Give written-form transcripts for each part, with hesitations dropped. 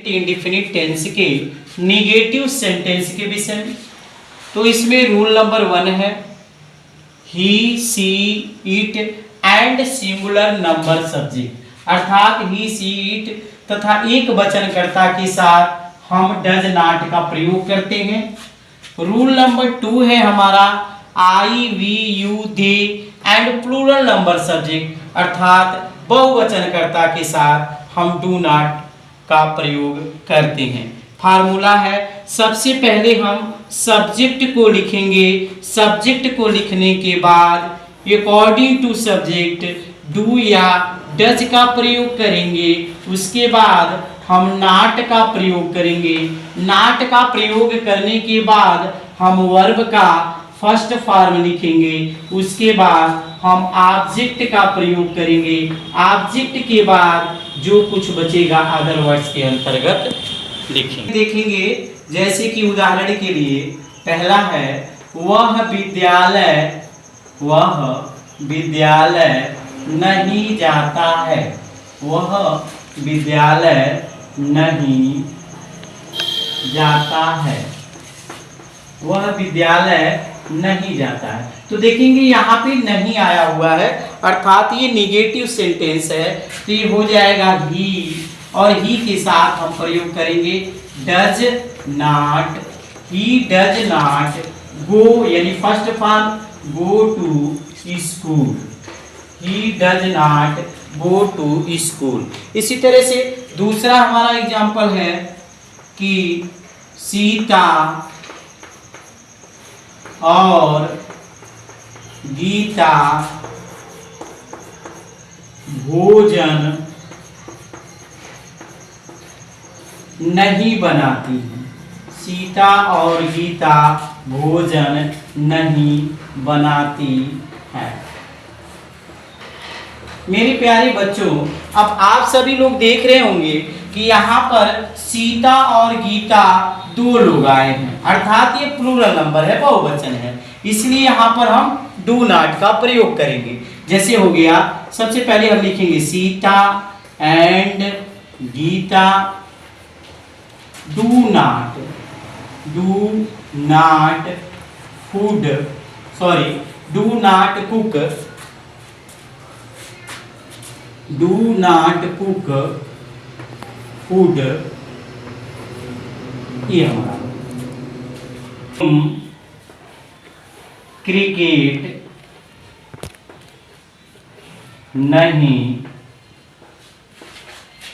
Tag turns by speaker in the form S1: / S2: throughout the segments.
S1: Indefinite tense के negative sentence के विषय में। तो इसमें रूल नंबर 1 है he, she, it and singular number subject, अर्थात ही, सी, इट तथा एक वचनकर्ता के साथ हम डज नॉट का प्रयोग करते हैं। रूल नंबर 2 है हमारा I, we, you, they and plural number subject, अर्थात बहुवचनकर्ता के साथ हम डू नॉट का प्रयोग करते हैं। फार्मूला है, सबसे पहले हम सब्जेक्ट को लिखेंगे, सब्जेक्ट को लिखने के बाद अकॉर्डिंग टू सब्जेक्ट डू या डज का प्रयोग करेंगे। उसके बाद हम नॉट का प्रयोग करेंगे। नॉट का प्रयोग करने के बाद हम वर्ब का फर्स्ट फॉर्म लिखेंगे। उसके बाद हम ऑब्जेक्ट का प्रयोग करेंगे। ऑब्जेक्ट के बाद जो कुछ बचेगा अदर वर्ड्स के अंतर्गत लिखेंगे। देखेंगे जैसे कि उदाहरण के लिए पहला है वह विद्यालय नहीं जाता है। वह विद्यालय नहीं जाता है। वह विद्यालय नहीं जाता है। तो देखेंगे यहाँ पे नहीं आया हुआ है, अर्थात ये निगेटिव सेंटेंस है, तो ये हो जाएगा ही, और ही के साथ हम प्रयोग करेंगे does not. He does not go, यानी first form go to school. He does not go to school. इसी तरह से दूसरा हमारा एग्जाम्पल है कि सीता और गीता भोजन नहीं बनाती है। सीता और गीता भोजन नहीं बनाती है। मेरे प्यारे बच्चों, अब आप सभी लोग देख रहे होंगे कि यहाँ पर सीता और गीता दो लोग आए हैं, अर्थात ये प्लूरल नंबर है, बहुवचन है, इसलिए यहाँ पर हम डू नॉट का प्रयोग करेंगे। जैसे हो गया, सबसे पहले हम लिखेंगे Sita and Gita do not food, sorry do not cook, do not cook food. ये हमारा तुम क्रिकेट नहीं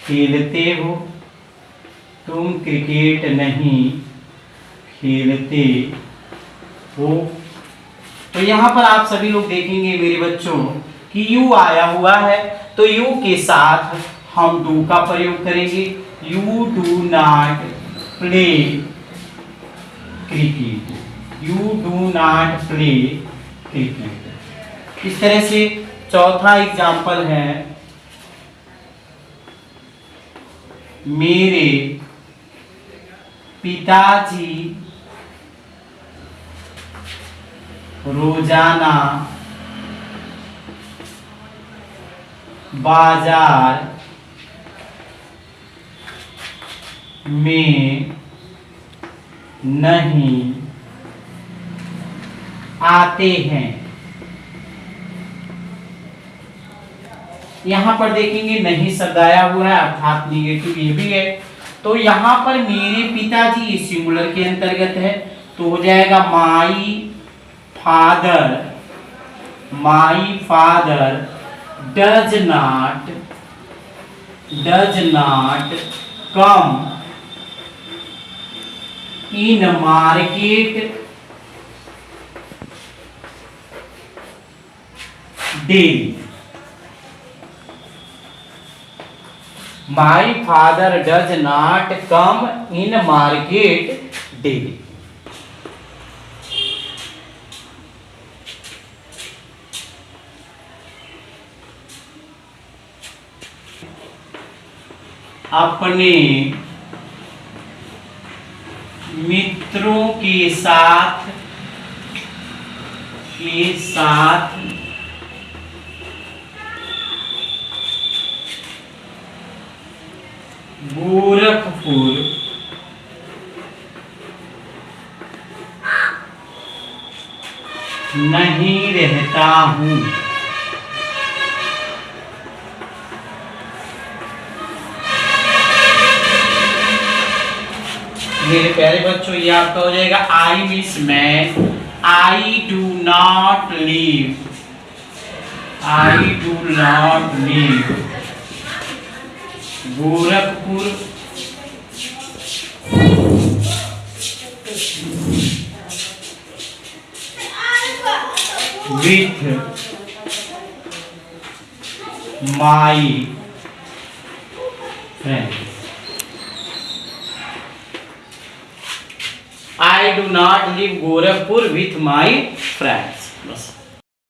S1: खेलते हो। तुम क्रिकेट नहीं खेलते हो। तो यहाँ पर आप सभी लोग देखेंगे मेरे बच्चों कि यू आया हुआ है, तो यू के साथ हम डू का प्रयोग करेंगे। You do not play cricket. You do not play cricket. इस तरह से चौथा एग्जाम्पल है मेरे पिताजी रोजाना बाजार में नहीं आते हैं। यहां पर देखेंगे नहीं शब्द आया हुआ है, अर्थात निगेटिव ये भी है। तो यहां पर मेरे पिताजी सिंगुलर के अंतर्गत है, तो हो जाएगा my father does not come in market daily. My father does not come in market daily. अपने मित्रों के साथ गोरखपुर नहीं रहता हूँ। मेरे प्यारे बच्चों, ये आपका हो जाएगा आई मीन्स मैं, I do not leave, I do not leave Gorakhpur with my friends. I do not live Gorakhpur with my friends. बस